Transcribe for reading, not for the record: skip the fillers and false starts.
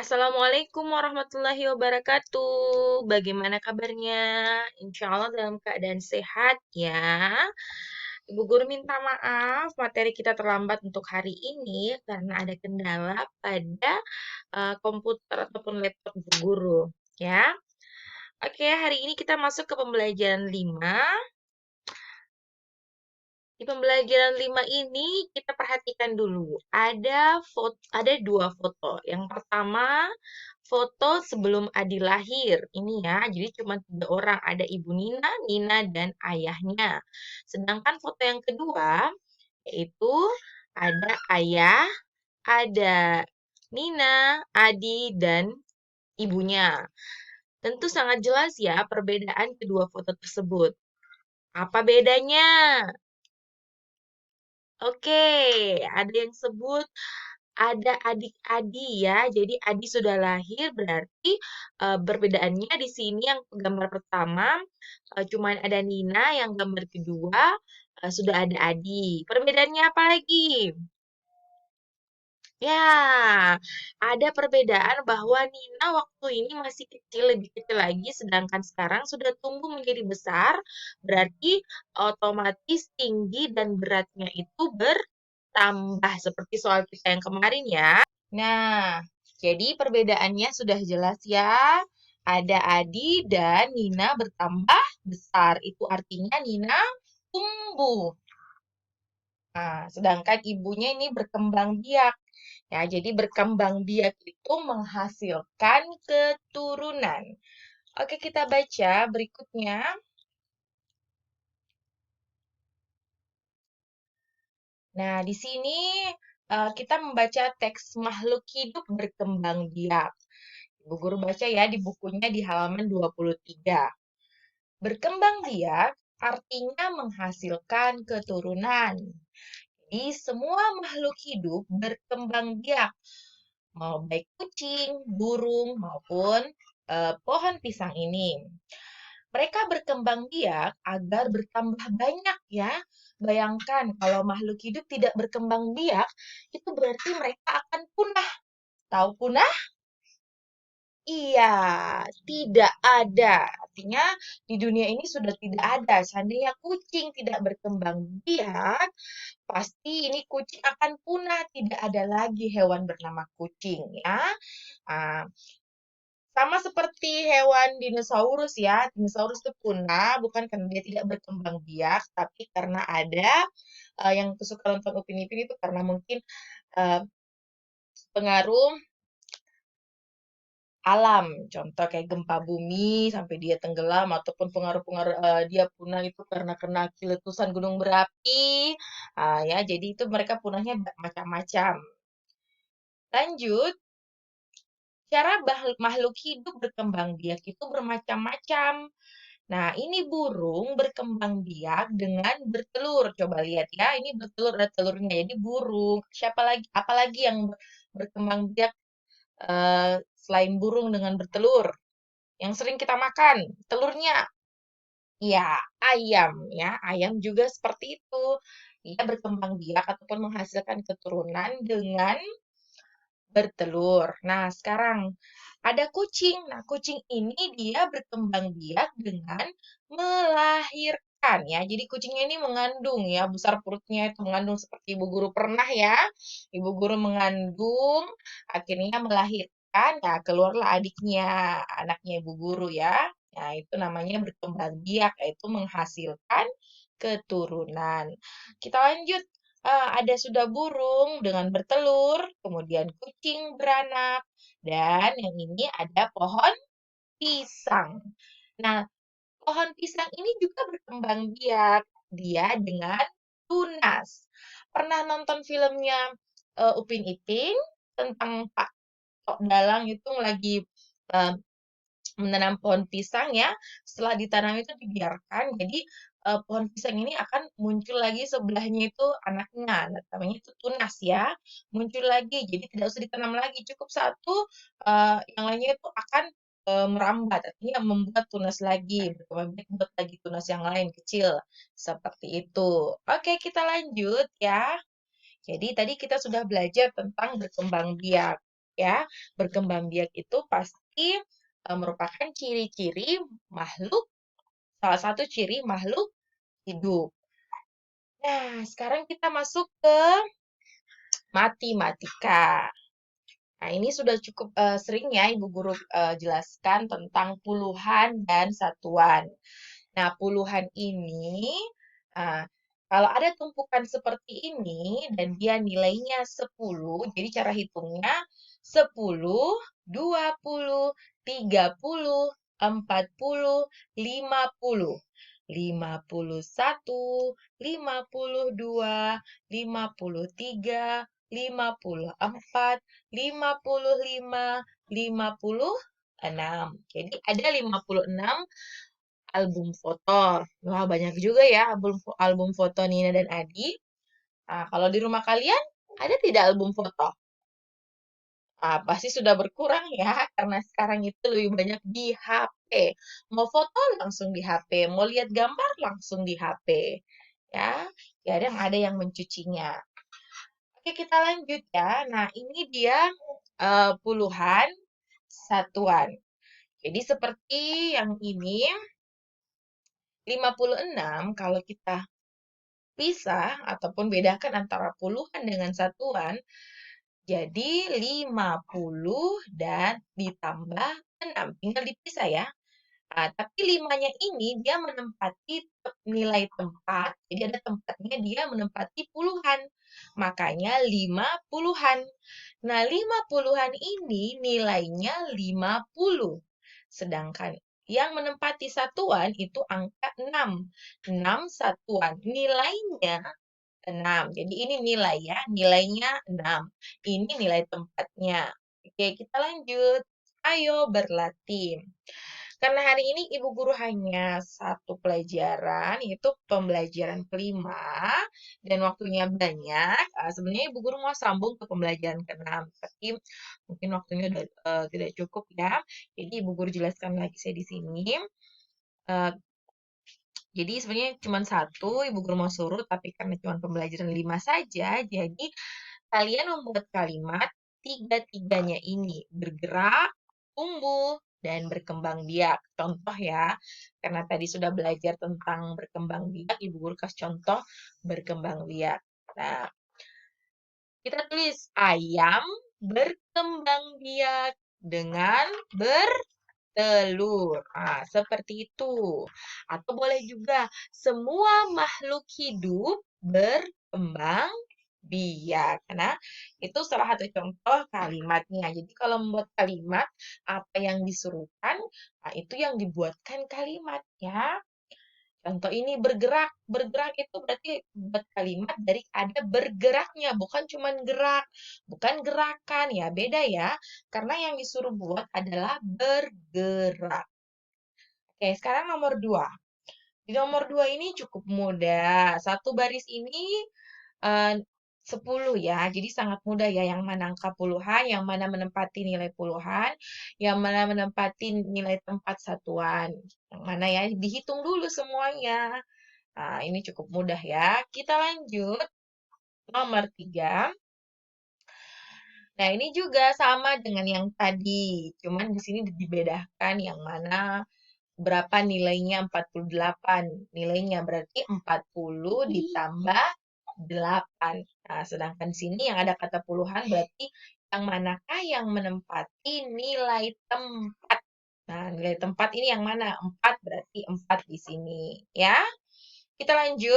Assalamualaikum warahmatullahi wabarakatuh. Bagaimana kabarnya? Insya Allah dalam keadaan sehat ya. Ibu Guru minta maaf, materi kita terlambat untuk hari ini karena ada kendala pada komputer ataupun laptop Ibu Guru ya. Oke, hari ini kita masuk ke pembelajaran 5. Di pembelajaran 5 ini kita perhatikan dulu. Ada dua foto. Yang pertama, foto sebelum Adi lahir. Ini ya, jadi cuma 3 orang. Ada Ibu Nina, Nina, dan ayahnya. Sedangkan foto yang kedua, yaitu ada ayah, ada Nina, Adi, dan ibunya. Tentu sangat jelas ya perbedaan kedua foto tersebut. Apa bedanya? Oke, ada yang sebut ada adik Adi ya. Jadi Adi sudah lahir berarti perbedaannya di sini yang gambar pertama cuman ada Nina, yang gambar kedua sudah ada Adi. Perbedaannya apa lagi? Ya, ada perbedaan bahwa Nina waktu ini masih kecil, lebih kecil lagi, sedangkan sekarang sudah tumbuh menjadi besar, berarti otomatis tinggi dan beratnya itu bertambah, seperti soal kita yang kemarin ya. Nah, jadi perbedaannya sudah jelas ya. Ada Adi dan Nina bertambah besar. Itu artinya Nina tumbuh. Nah, sedangkan ibunya ini berkembang biak. Ya, jadi berkembang biak itu menghasilkan keturunan. Oke, kita baca berikutnya. Nah, di sini kita membaca teks makhluk hidup berkembang biak. Ibu Guru baca ya di bukunya di halaman 23. Berkembang biak artinya menghasilkan keturunan. Jadi semua makhluk hidup berkembang biak, mau baik kucing, burung, maupun pohon pisang ini. Mereka berkembang biak agar bertambah banyak ya. Bayangkan kalau makhluk hidup tidak berkembang biak, itu berarti mereka akan punah. Tahu punah? Iya, tidak ada. Artinya di dunia ini sudah tidak ada. Seandainya kucing tidak berkembang biak, pasti ini kucing akan punah. Tidak ada lagi hewan bernama kucing ya. Ah, sama seperti hewan dinosaurus ya. Dinosaurus itu punah bukan karena dia tidak berkembang biak, tapi karena ada yang suka nonton Upin Ipin itu karena mungkin eh, pengaruh alam, contoh kayak gempa bumi sampai dia tenggelam ataupun pengaruh-pengaruh dia punah itu karena kena letusan gunung berapi. Ya, jadi itu mereka punahnya macam-macam. Lanjut, cara makhluk hidup berkembang biak itu bermacam-macam. Nah, ini burung berkembang biak dengan bertelur. Coba lihat ya, ini bertelur ada telurnya. Jadi burung, siapa lagi apalagi yang berkembang biak selain burung dengan bertelur? Yang sering kita makan, telurnya. Ya, ayam ya. Ayam juga seperti itu. Dia berkembang biak ataupun menghasilkan keturunan dengan bertelur. Nah, sekarang ada kucing. Nah, kucing ini dia berkembang biak dengan melahirkan ya. Jadi kucingnya ini mengandung ya, besar perutnya itu mengandung seperti Ibu Guru pernah ya. Ibu Guru mengandung, akhirnya melahirkan, ya keluarlah adiknya, anaknya Ibu Guru ya. Nah, itu namanya berkembang biak, yaitu menghasilkan keturunan. Kita lanjut. Ada sudah burung dengan bertelur, kemudian kucing beranak, dan yang ini ada pohon pisang. Nah, pohon pisang ini juga berkembang biak. Dia dengan tunas. Pernah nonton filmnya Upin Ipin tentang Pak Tok Dalang itu lagi eh, menanam pohon pisang ya, setelah ditanam itu dibiarkan, jadi pohon pisang ini akan muncul lagi sebelahnya itu anaknya, namanya itu tunas ya, muncul lagi, jadi tidak usah ditanam lagi, cukup satu, yang lainnya itu akan merambat, artinya membuat tunas lagi, berkembang biak membuat lagi tunas yang lain kecil, seperti itu. Oke, kita lanjut ya. Jadi tadi kita sudah belajar tentang berkembang biak. ya. Berkembang biak itu pasti merupakan ciri-ciri makhluk, salah satu ciri makhluk hidup. Nah, sekarang kita masuk ke matematika. Nah, ini sudah cukup sering ya Ibu Guru jelaskan tentang puluhan dan satuan. Nah, puluhan ini, ah, kalau ada tumpukan seperti ini dan dia nilainya 10, jadi cara hitungnya 10, 20, 30, 40, 50. 51, 52, 53, 54, 55, 56. Jadi ada 56 album foto. Wah, banyak juga ya album foto Nina dan Adi. Nah, kalau di rumah kalian ada tidak album foto? Ah, pasti sudah berkurang ya, karena sekarang itu lebih banyak di HP. Mau foto langsung di HP, mau lihat gambar langsung di HP. Ya, kadang ada yang mencucinya. Oke, kita lanjut ya. Nah, ini dia puluhan satuan. Jadi seperti yang ini, 56 kalau kita pisah ataupun bedakan antara puluhan dengan satuan, jadi 50 dan ditambah 6. Tinggal dipisah ya. Nah, tapi limanya ini dia menempati nilai tempat. Jadi ada tempatnya dia menempati puluhan. Makanya 50-an. Nah, 50-an ini nilainya 50. Sedangkan yang menempati satuan itu angka 6. 6 satuan. Nilainya 6. Jadi ini nilai ya, nilainya 6. Ini nilai tempatnya. Oke, kita lanjut. Ayo berlatih. Karena hari ini Ibu Guru hanya satu pelajaran, yaitu pembelajaran kelima, dan waktunya banyak. Sebenarnya Ibu Guru mau sambung ke pembelajaran keenam, tapi mungkin waktunya udah tidak cukup ya. Jadi Ibu Guru jelaskan lagi saya di sini. Eh, jadi sebenarnya cuma satu, Ibu Guru mau suruh, tapi karena cuma pembelajaran 5 saja, jadi kalian membuat kalimat tiga-tiganya ini bergerak, tumbuh, dan berkembang biak. Contoh ya, karena tadi sudah belajar tentang berkembang biak, Ibu Guru kasih contoh berkembang biak. Nah, kita tulis ayam berkembang biak dengan telur. Nah, seperti itu. Atau boleh juga semua makhluk hidup berkembang biak. Nah, itu salah satu contoh kalimatnya. Jadi kalau membuat kalimat, apa yang disuruhkan, nah itu yang dibuatkan kalimat ya. Contoh ini bergerak. Bergerak itu berarti buat kalimat dari ada bergeraknya, bukan cuman gerak, bukan gerakan ya, beda ya. Karena yang disuruh buat adalah bergerak. Oke, sekarang nomor 2. Di nomor 2 ini cukup mudah. Satu baris ini eh, 10 ya, jadi sangat mudah ya. Yang mana angka puluhan, yang mana menempati nilai puluhan, yang mana menempati nilai tempat satuan. Yang mana ya, dihitung dulu semuanya. Nah, ini cukup mudah ya. Kita lanjut. Nomor 3. Nah, ini juga sama dengan yang tadi. Cuman di sini dibedakan yang mana berapa nilainya 48. Nilainya berarti 40 ditambah 8. Nah, sedangkan di sini yang ada kata puluhan berarti yang manakah yang menempati nilai tempat. Nah, nilai tempat ini yang mana? 4 berarti 4 di sini. Ya, kita lanjut.